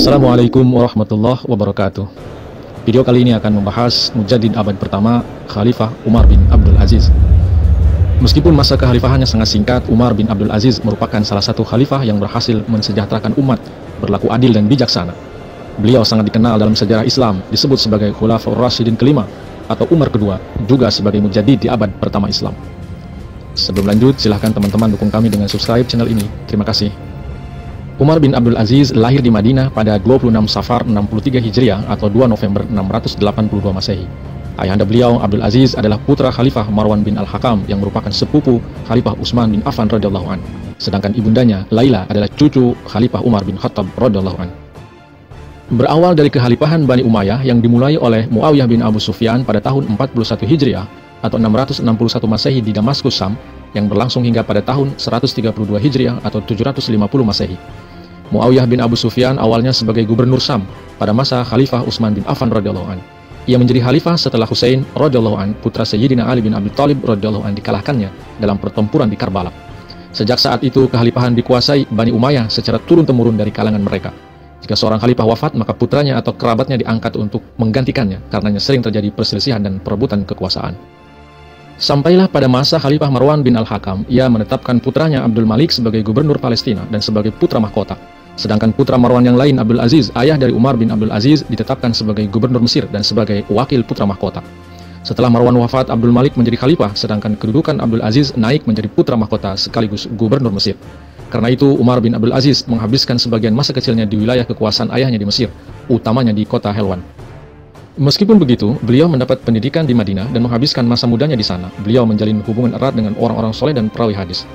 Assalamualaikum warahmatullahi wabarakatuh. Video kali ini akan membahas Mujaddid abad pertama, Khalifah Umar bin Abdul Aziz. Meskipun masa kekhalifahannya sangat singkat, Umar bin Abdul Aziz merupakan salah satu khalifah yang berhasil mensejahterakan umat, berlaku adil dan bijaksana. Beliau sangat dikenal dalam sejarah Islam, disebut sebagai Khulafaur Rasyidin kelima atau Umar kedua, juga sebagai Mujaddid di abad pertama Islam. Sebelum lanjut, silahkan teman-teman dukung kami dengan subscribe channel ini. Terima kasih. Umar bin Abdul Aziz lahir di Madinah pada 26 Safar 63 Hijriah atau 2 November 682 Masehi. Ayahanda beliau, Abdul Aziz, adalah putra Khalifah Marwan bin Al-Hakam yang merupakan sepupu Khalifah Utsman bin Affan radhiyallahu an. Sedangkan ibundanya, Laila, adalah cucu Khalifah Umar bin Khattab radhiyallahu an. Berawal dari kekhalifahan Bani Umayyah yang dimulai oleh Muawiyah bin Abu Sufyan pada tahun 41 Hijriah atau 661 Masehi di Damaskus, Sam, yang berlangsung hingga pada tahun 132 Hijriah atau 750 Masehi. Muawiyah bin Abu Sufyan awalnya sebagai gubernur Sam pada masa Khalifah Utsman bin Affan radhiyallahu an. Ia menjadi khalifah setelah Husain radhiyallahu an, putra Sayyidina Ali bin Abi Thalib radhiyallahu an, dikalahkannya dalam pertempuran di Karbala. Sejak saat itu kekhalifahan dikuasai Bani Umayyah secara turun-temurun dari kalangan mereka. Jika seorang khalifah wafat, maka putranya atau kerabatnya diangkat untuk menggantikannya, karenanya sering terjadi perselisihan dan perebutan kekuasaan. Sampailah pada masa Khalifah Marwan bin Al-Hakam, ia menetapkan putranya Abdul Malik sebagai gubernur Palestina dan sebagai putra mahkota. Sedangkan putra Marwan yang lain, Abdul Aziz, ayah dari Umar bin Abdul Aziz, ditetapkan sebagai gubernur Mesir dan sebagai wakil putra mahkota. Setelah Marwan wafat, Abdul Malik menjadi khalifah, sedangkan kedudukan Abdul Aziz naik menjadi putra mahkota sekaligus gubernur Mesir. Karena itu, Umar bin Abdul Aziz menghabiskan sebagian masa kecilnya di wilayah kekuasaan ayahnya di Mesir, utamanya di kota Helwan. Meskipun begitu, beliau mendapat pendidikan di Madinah dan menghabiskan masa mudanya di sana. Beliau menjalin hubungan erat dengan orang-orang soleh dan perawi hadis.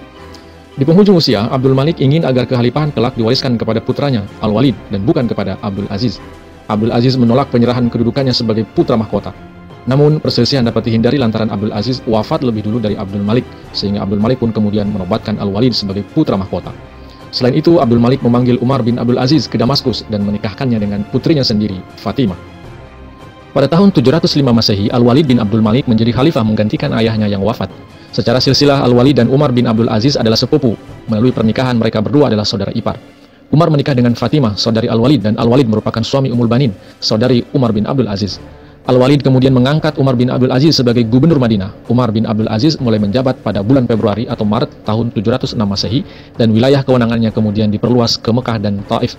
Di penghujung usia, Abdul Malik ingin agar kekhalifahan kelak diwariskan kepada putranya, Al-Walid, dan bukan kepada Abdul Aziz. Abdul Aziz menolak penyerahan kedudukannya sebagai putra mahkota. Namun, perselisihan dapat dihindari lantaran Abdul Aziz wafat lebih dulu dari Abdul Malik, sehingga Abdul Malik pun kemudian menobatkan Al-Walid sebagai putra mahkota. Selain itu, Abdul Malik memanggil Umar bin Abdul Aziz ke Damaskus dan menikahkannya dengan putrinya sendiri, Fatimah. Pada tahun 705 Masehi, Al-Walid bin Abdul Malik menjadi khalifah menggantikan ayahnya yang wafat. Secara silsilah, Al-Walid dan Umar bin Abdul Aziz adalah sepupu. Melalui pernikahan, mereka berdua adalah saudara ipar. Umar menikah dengan Fatimah, saudari Al-Walid, dan Al-Walid merupakan suami Ummul Banin, saudari Umar bin Abdul Aziz. Al-Walid kemudian mengangkat Umar bin Abdul Aziz sebagai gubernur Madinah. Umar bin Abdul Aziz mulai menjabat pada bulan Februari atau Maret tahun 706 Masehi, dan wilayah kewenangannya kemudian diperluas ke Mekah dan Taif.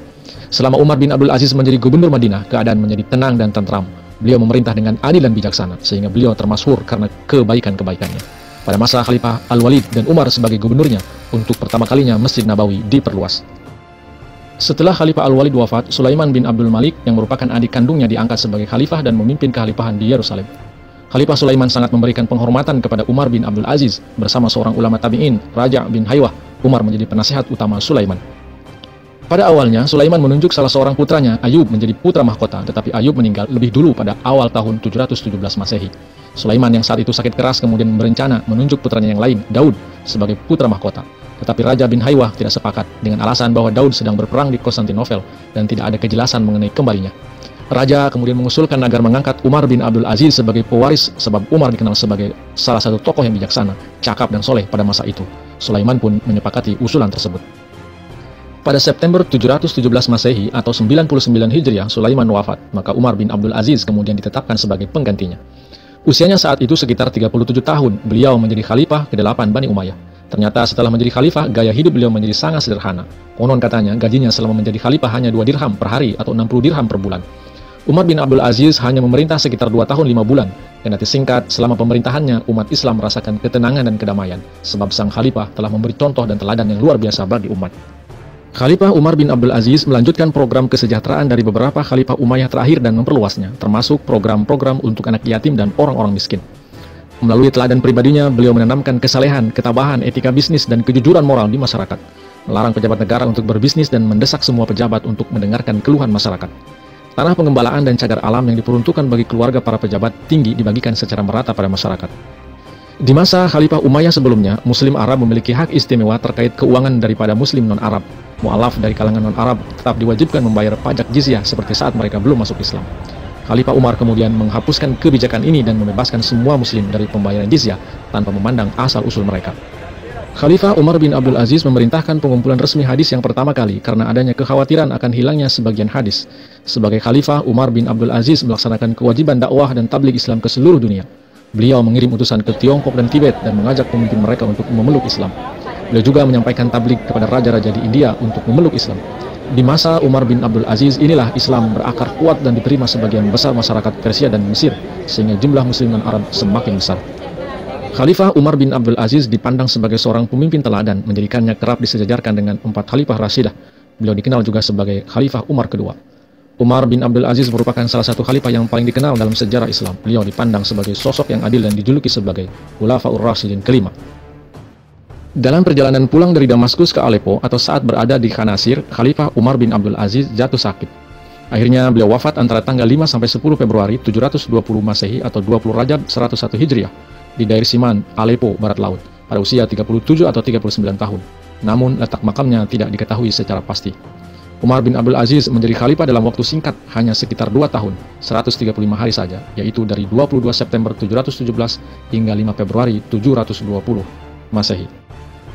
Selama Umar bin Abdul Aziz menjadi gubernur Madinah, keadaan menjadi tenang dan tentram. Beliau memerintah dengan adil dan bijaksana, sehingga beliau termasyhur karena kebaikan-kebaikannya. Pada masa Khalifah Al-Walid dan Umar sebagai gubernurnya, untuk pertama kalinya Masjid Nabawi diperluas. Setelah Khalifah Al-Walid wafat, Sulaiman bin Abdul Malik yang merupakan adik kandungnya diangkat sebagai khalifah dan memimpin kekhalifahan di Yerusalem. Khalifah Sulaiman sangat memberikan penghormatan kepada Umar bin Abdul Aziz. Bersama seorang ulama tabi'in, Raja' bin Haywah, Umar menjadi penasehat utama Sulaiman. Pada awalnya, Sulaiman menunjuk salah seorang putranya, Ayub, menjadi putra mahkota, tetapi Ayub meninggal lebih dulu pada awal tahun 717 Masehi. Sulaiman yang saat itu sakit keras kemudian berencana menunjuk putranya yang lain, Daud, sebagai putra mahkota. Tetapi Raja bin Haywah tidak sepakat dengan alasan bahwa Daud sedang berperang di Konstantinopel dan tidak ada kejelasan mengenai kembalinya. Raja kemudian mengusulkan agar mengangkat Umar bin Abdul Aziz sebagai pewaris sebab Umar dikenal sebagai salah satu tokoh yang bijaksana, cakap dan soleh pada masa itu. Sulaiman pun menyepakati usulan tersebut. Pada September 717 Masehi atau 99 Hijriah, Sulaiman wafat, maka Umar bin Abdul Aziz kemudian ditetapkan sebagai penggantinya. Usianya saat itu sekitar 37 tahun, beliau menjadi khalifah ke-8 Bani Umayyah. Ternyata setelah menjadi khalifah, gaya hidup beliau menjadi sangat sederhana. Konon katanya, gajinya selama menjadi khalifah hanya 2 dirham per hari atau 60 dirham per bulan. Umar bin Abdul Aziz hanya memerintah sekitar 2 tahun 5 bulan. Dan nanti singkat, selama pemerintahannya, umat Islam merasakan ketenangan dan kedamaian, sebab sang khalifah telah memberi contoh dan teladan yang luar biasa bagi umat. Khalifah Umar bin Abdul Aziz melanjutkan program kesejahteraan dari beberapa khalifah Umayyah terakhir dan memperluasnya, termasuk program-program untuk anak yatim dan orang-orang miskin. Melalui teladan pribadinya, beliau menanamkan kesalehan, ketabahan, etika bisnis, dan kejujuran moral di masyarakat. Melarang pejabat negara untuk berbisnis dan mendesak semua pejabat untuk mendengarkan keluhan masyarakat. Tanah pengembalaan dan cagar alam yang diperuntukkan bagi keluarga para pejabat tinggi dibagikan secara merata pada masyarakat. Di masa Khalifah Umayyah sebelumnya, Muslim Arab memiliki hak istimewa terkait keuangan daripada Muslim non-Arab. Mu'alaf dari kalangan non-Arab tetap diwajibkan membayar pajak jizyah seperti saat mereka belum masuk Islam. Khalifah Umar kemudian menghapuskan kebijakan ini dan membebaskan semua Muslim dari pembayaran jizyah tanpa memandang asal-usul mereka. Khalifah Umar bin Abdul Aziz memerintahkan pengumpulan resmi hadis yang pertama kali karena adanya kekhawatiran akan hilangnya sebagian hadis. Sebagai Khalifah, Umar bin Abdul Aziz melaksanakan kewajiban dakwah dan tabligh Islam ke seluruh dunia. Beliau mengirim utusan ke Tiongkok dan Tibet dan mengajak pemimpin mereka untuk memeluk Islam. Beliau juga menyampaikan tabligh kepada raja-raja di India untuk memeluk Islam. Di masa Umar bin Abdul Aziz inilah Islam berakar kuat dan diterima sebagian besar masyarakat Persia dan Mesir, sehingga jumlah muslim dan Arab semakin besar. Khalifah Umar bin Abdul Aziz dipandang sebagai seorang pemimpin teladan, menjadikannya kerap disejajarkan dengan 4 Khalifah Rashidah. Beliau dikenal juga sebagai Khalifah Umar kedua. Umar bin Abdul Aziz merupakan salah satu khalifah yang paling dikenal dalam sejarah Islam. Beliau dipandang sebagai sosok yang adil dan dijuluki sebagai Khulafaur Rasyidin kelima. Dalam perjalanan pulang dari Damaskus ke Aleppo atau saat berada di Khanasir, Khalifah Umar bin Abdul Aziz jatuh sakit. Akhirnya beliau wafat antara tanggal 5 sampai 10 Februari 720 Masehi atau 20 Rajab 101 Hijriah di daerah Siman, Aleppo, Barat Laut, pada usia 37 atau 39 tahun. Namun letak makamnya tidak diketahui secara pasti. Umar bin Abdul Aziz menjadi khalifah dalam waktu singkat, hanya sekitar 2 tahun, 135 hari saja, yaitu dari 22 September 717 hingga 5 Februari 720 Masehi.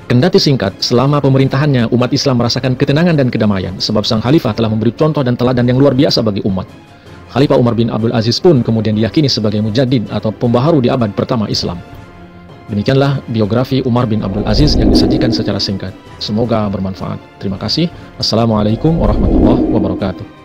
Kendati singkat, selama pemerintahannya umat Islam merasakan ketenangan dan kedamaian, sebab sang khalifah telah memberi contoh dan teladan yang luar biasa bagi umat. Khalifah Umar bin Abdul Aziz pun kemudian diyakini sebagai mujaddid atau pembaharu di abad pertama Islam. Demikianlah biografi Umar bin Abdul Aziz yang disajikan secara singkat. Semoga bermanfaat. Terima kasih. Assalamualaikum warahmatullahi wabarakatuh.